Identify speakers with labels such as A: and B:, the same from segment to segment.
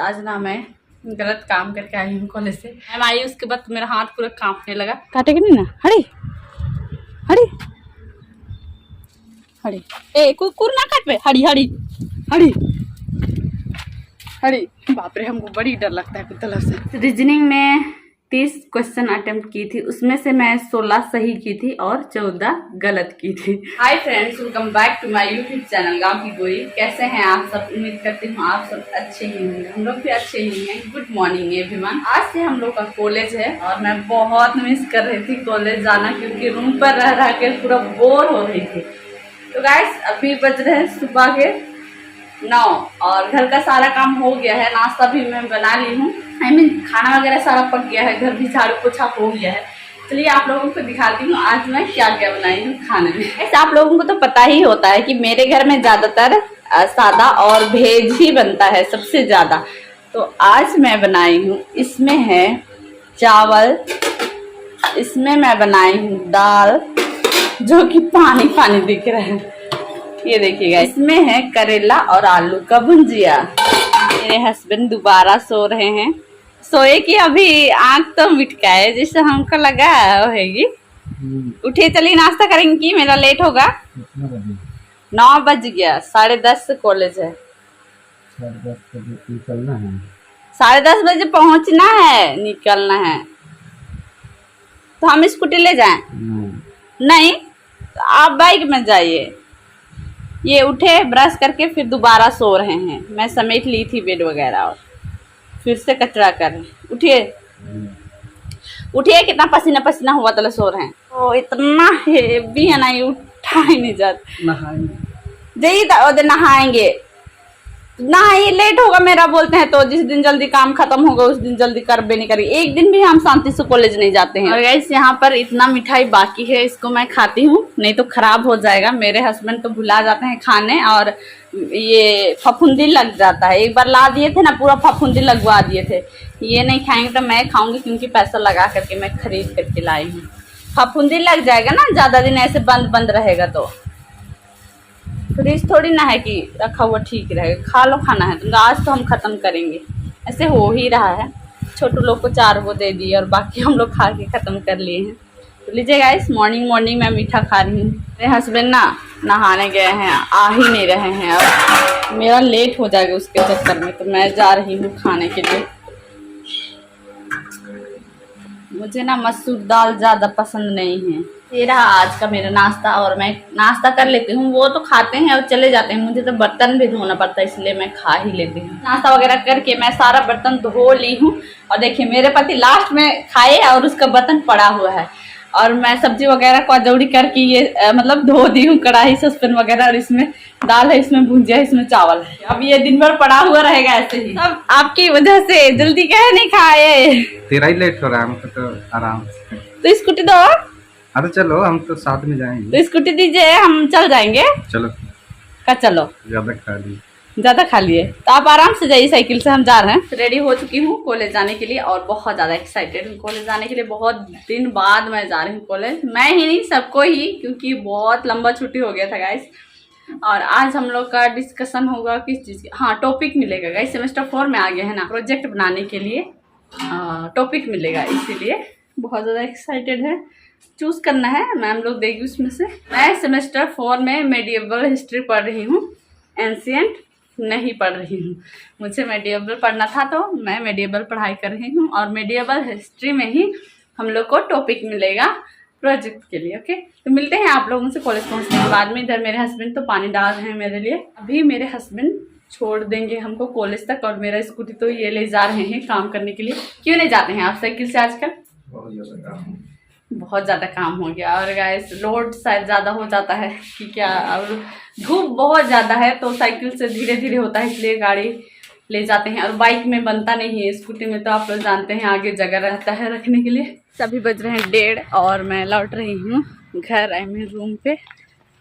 A: आज ना मैं गलत काम करके आई हूँ कॉलेज से। मैं आई उसके बाद मेरा हाथ पूरा कांपने लगा। काटेगा नहीं ना? हड़ी हड़ी हड़ी ए कुकुर ना काट पे। हड़ी हड़ी हड़ी हड़ी। बाप रे, हमको बड़ी डर लगता है कुत्तों से। रीजनिंग में 30 क्वेश्चन अटेम्प्ट की थी, उसमें से मैं 16 सही की थी और 14 गलत की थी। Hi friends, welcome back to my YouTube channel गाँव की गोरी। कैसे हैं आप सब? उम्मीद करती हूँ आप सब अच्छे ही होंगे, हम लोग भी अच्छे ही हैं। Good morning everyone. आज से हम लोग का कॉलेज है और मैं बहुत मिस कर रही थी कॉलेज जाना, क्योंकि रूम पर रह रह के पूरा बोर हो रही थी। तो गाइस अभी बज रहे हैं सुबह के 9 और घर का सारा काम हो गया है। नाश्ता भी मैं बना ली हूँ, खाना वगैरह सारा पक गया है, घर भी झाड़ू पोछा हो गया है। चलिए आप लोगों को दिखाती हूँ आज मैं क्या क्या बनाई हूँ खाने में। ऐसे आप लोगों को तो पता ही होता है कि मेरे घर में ज्यादातर सादा और वेज ही बनता है सबसे ज्यादा। तो आज मैं बनाई हूँ, इसमें है चावल, इसमें मैं बनाई हूँ दाल जो कि पानी पानी दिख रहा है, ये देखिएगा। इसमें है करेला और आलू का भुंजिया। मेरे हस्बैंड दोबारा सो रहे हैं, सोए कि अभी आंख तो मिटकाए जैसे हमको लगा होगी। उठिए चलिए नाश्ता करेंगे कि मेरा लेट होगा। 9 बज गया, 10:30 से कॉलेज है। 10:30 बजे पहुंचना है, निकलना है। तो हम स्कूटी ले जाएं? नहीं तो आप बाइक में जाइए। ये उठे ब्रश करके फिर दोबारा सो रहे हैं। मैं समेट ली थी बेड वगैरह और फिर से कचरा कर। उठिए उठिए, कितना पसीना पसीना हुआ तो सो रहे हैं। तो इतना हेवी है ना, ये उठा ही नहीं जाता। जाइए नहाएंगे ना, ये लेट होगा मेरा बोलते हैं। तो जिस दिन जल्दी काम खत्म होगा उस दिन जल्दी कर भी नहीं करेंगे। एक दिन भी हम शांति से कॉलेज नहीं जाते हैं। और गाइस यहाँ पर इतना मिठाई बाकी है, इसको मैं खाती हूँ नहीं तो खराब हो जाएगा। मेरे हस्बैंड तो भुला जाते हैं खाने और ये फफूंदी लग जाता है। एक बार ला दिए थे ना, पूरा फफूंदी लगवा दिए थे। ये नहीं खाएंगे तो मैं खाऊंगी, क्योंकि पैसा लगा करके मैं खरीद करके लाई हूँ। फफूंदी लग जाएगा ना, ज्यादा दिन ऐसे बंद बंद रहेगा तो। फ्रिज थोड़ी ना है कि रखा हुआ ठीक रहेगा। खा लो, खाना है तो आज तो हम खत्म करेंगे। ऐसे हो ही रहा है। छोटू लोग को 4 गो दे दिए और बाकी हम लोग खा के खत्म कर लिए हैं। तो लीजिए गाइस, मॉर्निंग मैं मीठा खा रही हूँ। मेरे हस्बैंड ना नहाने गए हैं, आ ही नहीं रहे हैं। अब मेरा लेट हो जाएगा उसके चक्कर में, तो मैं जा रही हूँ खाने के लिए। मुझे ना मसूर दाल ज्यादा पसंद नहीं है। ये रहा आज का मेरा नाश्ता और मैं नाश्ता कर लेती हूँ। वो तो खाते हैं और चले जाते हैं, मुझे तो बर्तन भी धोना पड़ता है, इसलिए मैं खा ही लेती हूँ। नाश्ता वगैरह करके मैं सारा बर्तन धो ली हूँ। और देखिए मेरे पति लास्ट में खाए और उसका बर्तन पड़ा हुआ है। और मैं सब्जी वगैरह को अजौड़ी करके ये मतलब धो दी हूँ, कढ़ाई सस्पेन वगैरह। और इसमें दाल है, इसमें भुजिया है, इसमें चावल है। अब ये दिन भर पड़ा हुआ रहेगा ऐसे ही। सब आपकी वजह से। जल्दी कहे नहीं खाए,
B: तेरा ही लेट हो रहा है, हमको तो आराम से।
A: तो स्कूटी दो।
B: अरे चलो, हम तो साथ में जाएंगे।
A: तो स्कूटी दीजिए, हम चल जाएंगे।
B: चलो
A: का चलो, ज्यादा खा लिए तो आप आराम से जाइए, साइकिल से हम जा रहे हैं। रेडी हो चुकी हूँ कॉलेज जाने के लिए और बहुत ज्यादा एक्साइटेड हूँ कॉलेज जाने के लिए। बहुत दिन बाद मैं जा रही हूँ कॉलेज, मैं ही नहीं सबको ही, क्योंकि बहुत लंबा छुट्टी हो गया था गाइस। और आज हम लोग का डिस्कशन होगा किस चीज की, हाँ टॉपिक मिलेगा गाइस। सेमेस्टर 4 में आ गया है ना, प्रोजेक्ट बनाने के लिए टॉपिक मिलेगा, इसीलिए बहुत ज्यादा एक्साइटेड है। चूज करना है, मैम लोग देगी उसमें से। मैं सेमेस्टर 4 में मेडिएवल हिस्ट्री पढ़ रही हूँ, एंशिएंट नहीं पढ़ रही हूँ। मुझे मेडिएवल पढ़ना था तो मैं मेडिएवल पढ़ाई कर रही हूँ। और मेडिएवल हिस्ट्री में ही हम लोग को टॉपिक मिलेगा प्रोजेक्ट के लिए। ओके, तो मिलते हैं आप लोगों से कॉलेज पहुँचने के बाद में। इधर मेरे हस्बैंड तो पानी डाल रहे हैं मेरे लिए। अभी मेरे हस्बैंड छोड़ देंगे हमको कॉलेज तक, और मेरा स्कूटी तो ये ले जा रहे हैं काम करने के लिए। क्यों नहीं जाते हैं आप साइकिल से आजकल? बहुत ज़्यादा काम हो गया। और गाइस लोड शायद ज़्यादा हो जाता है कि क्या, और धूप बहुत ज़्यादा है तो साइकिल से धीरे धीरे होता है, इसलिए गाड़ी ले जाते हैं। और बाइक में बनता नहीं है, स्कूटी में तो आप लोग जानते हैं आगे जगह रहता है रखने के लिए। सभी बज रहे हैं 1:30 और मैं लौट रही हूँ घर, आई मैं रूम पे।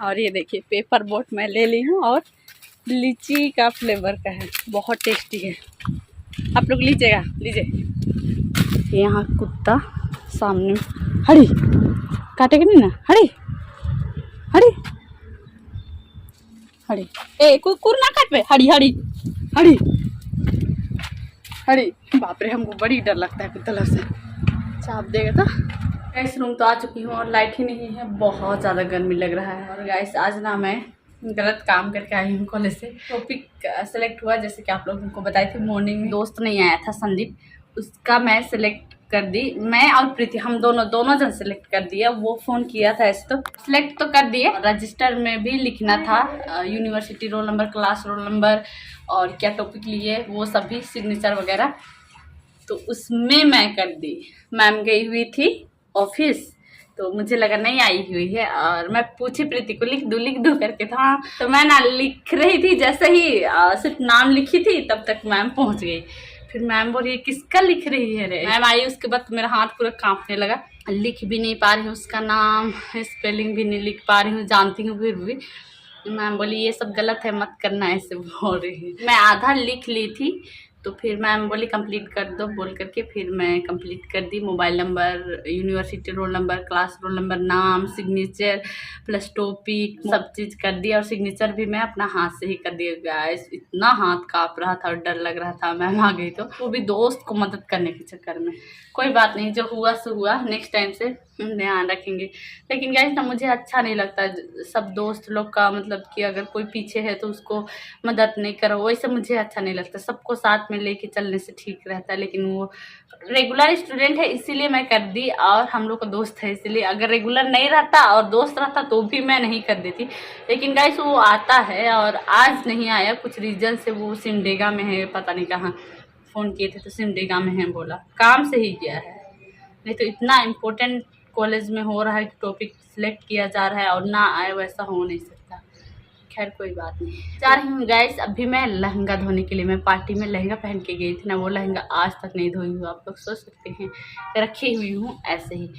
A: और ये देखिए पेपर बोट मैं ले ली हूँ और लीची का फ्लेवर का है, बहुत टेस्टी है। आप लोग लीजिएगा, लीजिए। यहाँ कुत्ता सामने, हड़ी काटेगा नहीं ना? हड़ी हड़ी हड़ी ए कुकुर ना काट पे। हड़ी हड़ी हड़ी अरे बाप रे, हमको बड़ी डर लगता है कुत्ता से, चाप देगा तो। गैस रूम तो आ चुकी हूँ और लाइट ही नहीं है, बहुत ज़्यादा गर्मी लग रहा है। और गैस आज ना मैं गलत काम करके आई हूँ कॉलेज से। टॉपिक सेलेक्ट हुआ जैसे कि आप लोगों को बताई थी मॉर्निंग में, दोस्त नहीं आया था संदीप, उसका मैं सेलेक्ट कर दी। मैं और प्रीति हम दोनों जन सेलेक्ट कर दिया। वो फ़ोन किया था ऐसे तो सिलेक्ट तो कर दिए। रजिस्टर में भी लिखना था university roll number, class roll number और क्या टॉपिक लिए वो सभी सिग्नेचर वगैरह, तो उसमें मैं कर दी। मैम गई हुई थी ऑफिस तो मुझे लगा नहीं आई हुई है और मैं पूछी प्रीति को लिख दूँ करके था, तो मैं ना लिख रही थी, जैसे ही सिर्फ नाम लिखी थी तब तक मैम पहुंच गई। फिर मैम बोली किसका लिख रही है रे। मैम आई, उसके बाद मेरा हाथ पूरा कांपने लगा, लिख भी नहीं पा रही हूँ उसका नाम, स्पेलिंग भी नहीं लिख पा रही हूँ, जानती हूँ फिर भी। मैम बोली ये सब गलत है, मत करना, ऐसे बोल रही है। मैं आधा लिख ली थी तो फिर मैम बोली कंप्लीट कर दो बोल करके फिर मैं कंप्लीट कर दी। Mobile number, university roll number, class roll number, नाम, सिग्नेचर प्लस टॉपिक सब चीज़ कर दिया। और सिग्नेचर भी मैं अपना हाथ से ही कर दिया। गाइस इतना हाथ काँप रहा था और डर लग रहा था मैम आ गई तो, वो भी दोस्त को मदद करने के चक्कर में। कोई बात नहीं, जो हुआ सो हुआ, नेक्स्ट टाइम से ध्यान रखेंगे। लेकिन गाइस ना मुझे अच्छा नहीं लगता सब दोस्त लोग का, मतलब कि अगर कोई पीछे है तो उसको मदद नहीं करो, वैसे मुझे अच्छा नहीं लगता। सबको साथ में लेके चलने से ठीक रहता है। लेकिन वो रेगुलर स्टूडेंट है इसीलिए मैं कर दी, और हम लोग का दोस्त है इसीलिए। अगर रेगुलर नहीं रहता और दोस्त रहता तो भी मैं नहीं कर देती। लेकिन गाइस वो आता है और आज नहीं आया, कुछ रीजन से। वो सिमडेगा में है, पता नहीं कहाँ। फ़ोन किए थे तो सिमडेगा में है बोला, काम से ही गया है। नहीं तो इतना इम्पोर्टेंट कॉलेज में हो रहा है कि टॉपिक सिलेक्ट किया जा रहा है और ना आए, वैसा हो नहीं सकता। खैर कोई बात नहीं। जा रही हूँ गाइस, अभी मैं लहंगा धोने के लिए। मैं पार्टी में लहंगा पहन के गई थी ना, वो लहंगा आज तक नहीं धोई हूँ। आप लोग सोच सकते हैं, रखी हुई हूँ ऐसे ही।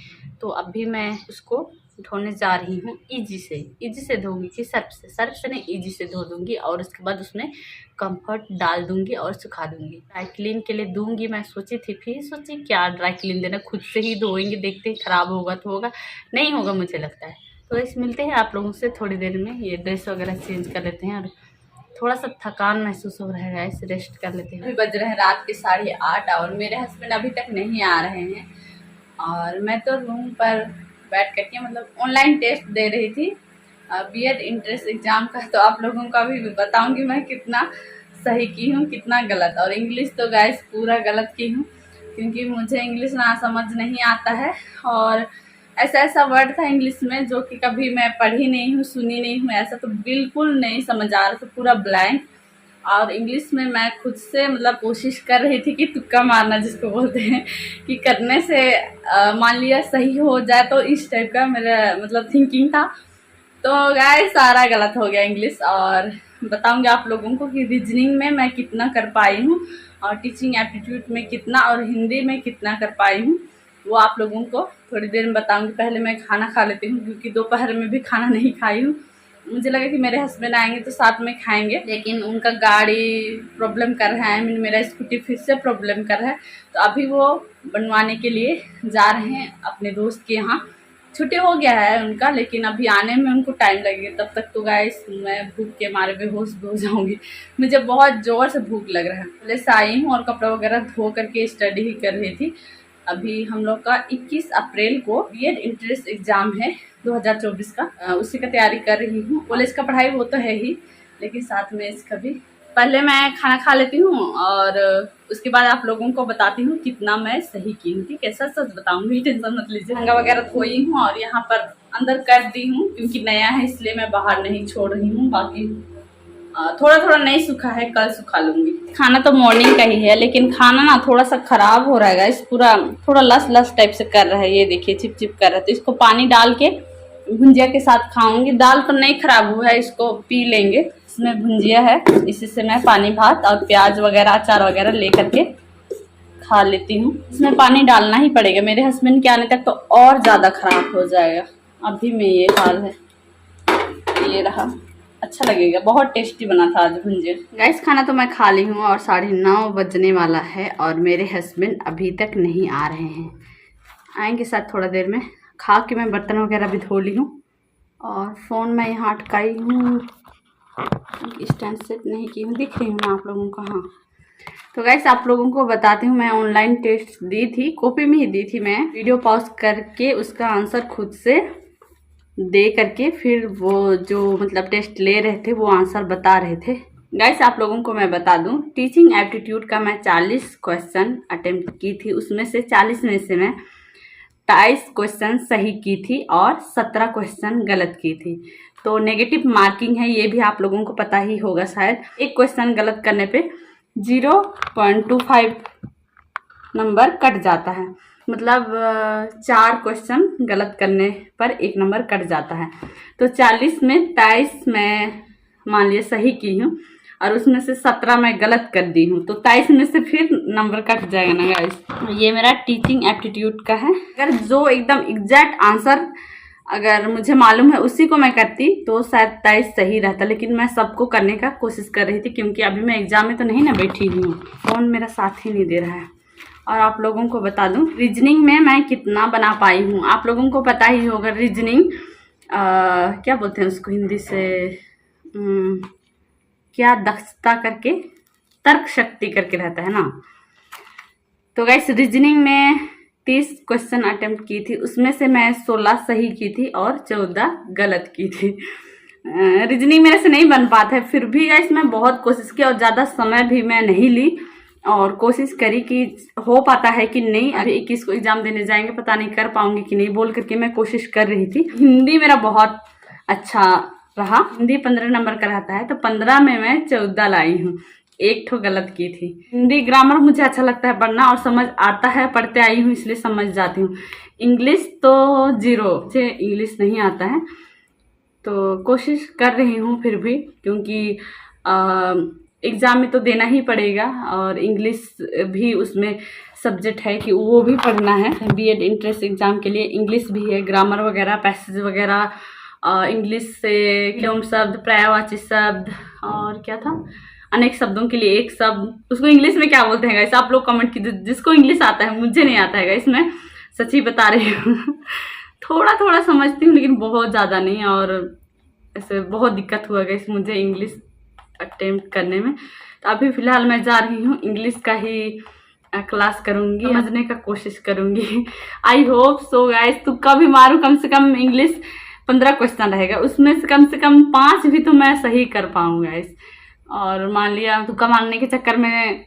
A: तो अभी मैं उसको धोने जा रही हूँ। इजी से धोऊंगी कि सर्फ से नहीं, इजी से धो दूँगी। और उसके बाद उसमें कंफर्ट डाल दूँगी और सुखा दूँगी। ड्राई क्लीन के लिए दूँगी मैं सोची थी, फिर सोची क्या ड्राई क्लीन देना, खुद से ही धोएंगे, देखते हैं ख़राब होगा तो होगा, नहीं होगा मुझे लगता है। तो इस मिलते हैं आप लोगों से थोड़ी देर में। ये ड्रेस वगैरह चेंज कर लेते हैं और थोड़ा सा थकान महसूस हो रहा है, ऐसे रेस्ट कर लेते हैं। अभी बज रहे हैं रात के 8:30 और मेरे हस्बैंड अभी तक नहीं आ रहे हैं। और मैं तो रूम पर बैठ करके मतलब ऑनलाइन टेस्ट दे रही थी बीएड इंट्रेंस एग्ज़ाम का। तो आप लोगों का भी बताऊंगी मैं कितना सही की हूँ कितना गलत। और इंग्लिश तो गाइस पूरा गलत की हूँ, क्योंकि मुझे इंग्लिश ना समझ नहीं आता है। और ऐसा वर्ड था इंग्लिश में जो कि कभी मैं पढ़ी नहीं हूँ, सुनी नहीं हूँ, ऐसा तो बिल्कुल नहीं समझ आ रहा था, पूरा ब्लैंक। और इंग्लिश में मैं खुद से मतलब कोशिश कर रही थी कि तुक्का मारना जिसको बोलते हैं, कि करने से मान लिया सही हो जाए, तो इस टाइप का मेरा मतलब थिंकिंग था। तो गाइस सारा गलत हो गया इंग्लिश। और बताऊंगी आप लोगों को कि रीजनिंग में मैं कितना कर पाई हूँ और टीचिंग एप्टीट्यूड में कितना और हिंदी में कितना कर पाई हूँ, वो आप लोगों को थोड़ी देर में बताऊंगी। पहले मैं खाना खा लेती हूँ, क्योंकि दोपहर में भी खाना नहीं खाई हूँ। मुझे लगा कि मेरे हस्बैंड आएंगे तो साथ में खाएंगे, लेकिन उनका गाड़ी प्रॉब्लम कर रहा है, मेरा स्कूटी फिर से प्रॉब्लम कर रहा है। तो अभी वो बनवाने के लिए जा रहे हैं अपने दोस्त के यहाँ। छुट्टी हो गया है उनका, लेकिन अभी आने में उनको टाइम लगेगा। तब तक तो गाइस मैं भूख के मारे बेहोश हो जाऊंगी। मुझे बहुत ज़ोर से भूख लग रहा है। पहले से आई हूँ और कपड़ा वगैरह धो करके स्टडी ही कर रही थी। अभी हम लोग का 21 अप्रैल को बीएड इंट्रेंस एग्ज़ाम है 2024 का, उसी का तैयारी कर रही हूँ। कॉलेज का पढ़ाई वो तो है ही, लेकिन साथ में इसका भी। पहले मैं खाना खा लेती हूँ और उसके बाद आप लोगों को बताती हूँ कितना मैं सही की हूँ। ठीक है, सच बताऊँगी, टेंशन मत लीजिए। लहंगा वगैरह धोई हूँ और यहाँ पर अंदर कर दी हूँ, क्योंकि नया है इसलिए मैं बाहर नहीं छोड़ रही हूँ। बाकी थोड़ा नहीं सूखा है, कल सुखा लूँगी। खाना तो मॉर्निंग का ही है, लेकिन खाना ना थोड़ा सा ख़राब हो रहा है गाइस, पूरा थोड़ा लस टाइप से कर रहा है। ये देखिए चिप कर रहा है। तो इसको पानी डाल के भुंजिया के साथ खाऊंगी। दाल तो नहीं खराब हुआ है, इसको पी लेंगे। इसमें भुंजिया है, इसी से मैं पानी भात और प्याज वगैरह अचार वगैरह ले करके खा लेती हूँ। इसमें पानी डालना ही पड़ेगा, मेरे हस्बैंड के आने तक तो और ज़्यादा खराब हो जाएगा। अभी में ये हाल है। ये रहा, अच्छा लगेगा, बहुत टेस्टी बना था आज भुंजिया। गाइस खाना तो मैं खा ली हूँ और 9:30 बजने वाला है और मेरे हस्बैंड अभी तक नहीं आ रहे हैं। आएंगे शायद थोड़ा देर में। खा के मैं बर्तन वगैरह भी धो ली हूँ और फ़ोन मैं यहाँ अटकाई हूँ, स्टैंड सेट नहीं की हूँ, दिख रही हूँ ना आप लोगों को। हाँ तो गाइस आप लोगों को बताती हूँ, मैं ऑनलाइन टेस्ट दी थी, कॉपी में ही दी थी मैं, वीडियो पॉज करके उसका आंसर खुद से दे करके फिर वो जो मतलब टेस्ट ले रहे थे वो आंसर बता रहे थे। गाइस आप लोगों को मैं बता दूं, टीचिंग एप्टीट्यूड का मैं 40 क्वेश्चन अटेम्प्ट की थी, उसमें से 40 में से मैं 23 क्वेश्चन सही की थी और 17 क्वेश्चन गलत की थी। तो नेगेटिव मार्किंग है, ये भी आप लोगों को पता ही होगा शायद। एक क्वेश्चन गलत करने पे 0.25 नंबर कट जाता है, मतलब 4 क्वेश्चन गलत करने पर 1 नंबर कट जाता है। तो 40 में 23 मैं मान लिया सही की हूँ और उसमें से 17 मैं गलत कर दी हूँ, तो 23 में से फिर नंबर कट जाएगा ना गाइस। ये मेरा टीचिंग एप्टीट्यूड का है। अगर जो एकदम एग्जैक्ट आंसर अगर मुझे मालूम है उसी को मैं करती तो शायद 23 सही रहता, लेकिन मैं सबको करने का कोशिश कर रही थी क्योंकि अभी मैं एग्जाम में तो नहीं ना बैठी हुई हूँ, फोन मेरा साथ ही नहीं दे रहा है। और आप लोगों को बता दूं, रीजनिंग में मैं कितना बना पाई हूँ आप लोगों को पता ही होगा। रीजनिंग क्या बोलते हैं उसको हिंदी से, क्या दक्षता करके, तर्क शक्ति करके रहता है ना। तो गाइस रीजनिंग में 30 क्वेश्चन अटेम्प्ट की थी, उसमें से मैं 16 सही की थी और 14 गलत की थी। रीजनिंग मेरे से नहीं बन पाता है, फिर भी गाइस मैं बहुत कोशिश की और ज़्यादा समय भी मैं नहीं ली और कोशिश करी कि हो पाता है कि नहीं। अभी 21 को एग्जाम देने जाएंगे, पता नहीं कर पाऊंगी कि नहीं, बोल करके मैं कोशिश कर रही थी। हिंदी मेरा बहुत अच्छा रहा, हिंदी 15 नंबर का रहता है, तो 15 में मैं 14 लाई हूँ, एक ठो गलत की थी। हिंदी ग्रामर मुझे अच्छा लगता है पढ़ना और समझ आता है, पढ़ते आई हूँ इसलिए समझ जाती हूँ। इंग्लिश तो 0, मुझे इंग्लिश नहीं आता है, तो कोशिश कर रही हूँ फिर भी, क्योंकि एग्ज़ाम में तो देना ही पड़ेगा और इंग्लिश भी उसमें सब्जेक्ट है कि वो भी पढ़ना है। बीएड इंट्रेंस एग्ज़ाम के लिए इंग्लिश भी है, ग्रामर वगैरह, पैसेज वगैरह, इंग्लिश से विलोम शब्द, पर्यायवाची शब्द और क्या था, अनेक शब्दों के लिए एक शब्द, उसको इंग्लिश में क्या बोलते हैं गाइस, आप लोग कमेंट कीजिए जिसको इंग्लिश आता है, मुझे नहीं आता है गाइस, मैं सच्ची बता रही हूँ। थोड़ा थोड़ा समझती हूँ लेकिन बहुत ज़्यादा नहीं, और ऐसे बहुत दिक्कत हुआ गाइस मुझे इंग्लिश अटेम्प्ट करने में। तो अभी फ़िलहाल मैं जा रही हूँ, इंग्लिश का ही क्लास करूँगी, समझने का कोशिश करूँगी। आई होप सो गाइस, तुक्का भी मारूँ, कम से कम इंग्लिश 15 क्वेश्चन रहेगा, उसमें से कम 5 भी तो मैं सही कर पाऊँ गाइस। और मान लिया तुक्का मारने के चक्कर में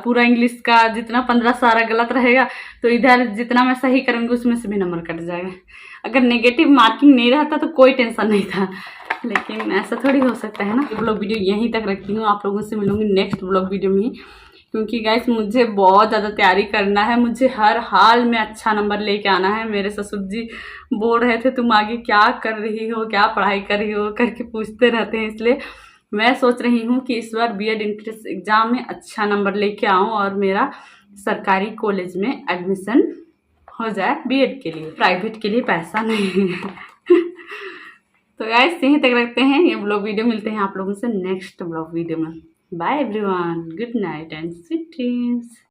A: पूरा इंग्लिश का जितना 15 सारा गलत रहेगा, तो इधर जितना मैं सही करूँगी उसमें से भी नंबर कट जाएगा। अगर नेगेटिव मार्किंग नहीं रहता तो कोई टेंशन नहीं था, लेकिन ऐसा थोड़ी हो सकता है ना। ब्लॉग वीडियो यहीं तक रखती हूँ, आप लोगों से मिलूंगी नेक्स्ट ब्लॉग वीडियो में, क्योंकि गाइस मुझे बहुत ज़्यादा तैयारी करना है, मुझे हर हाल में अच्छा नंबर लेके आना है। मेरे ससुर जी बोल रहे थे तुम आगे क्या कर रही हो, क्या पढ़ाई कर रही हो करके पूछते रहते हैं, इसलिए मैं सोच रही हूँ कि इस बार बीएड एंट्रेंस एग्ज़ाम में अच्छा नंबर लेके आऊँ और मेरा सरकारी कॉलेज में एडमिशन हो जाए बीएड के लिए, प्राइवेट के लिए पैसा नहीं है। तो गाइस यहीं तक रखते हैं ये ब्लॉग वीडियो, मिलते हैं आप लोगों से नेक्स्ट ब्लॉग वीडियो में। Bye everyone, good night and sweet dreams.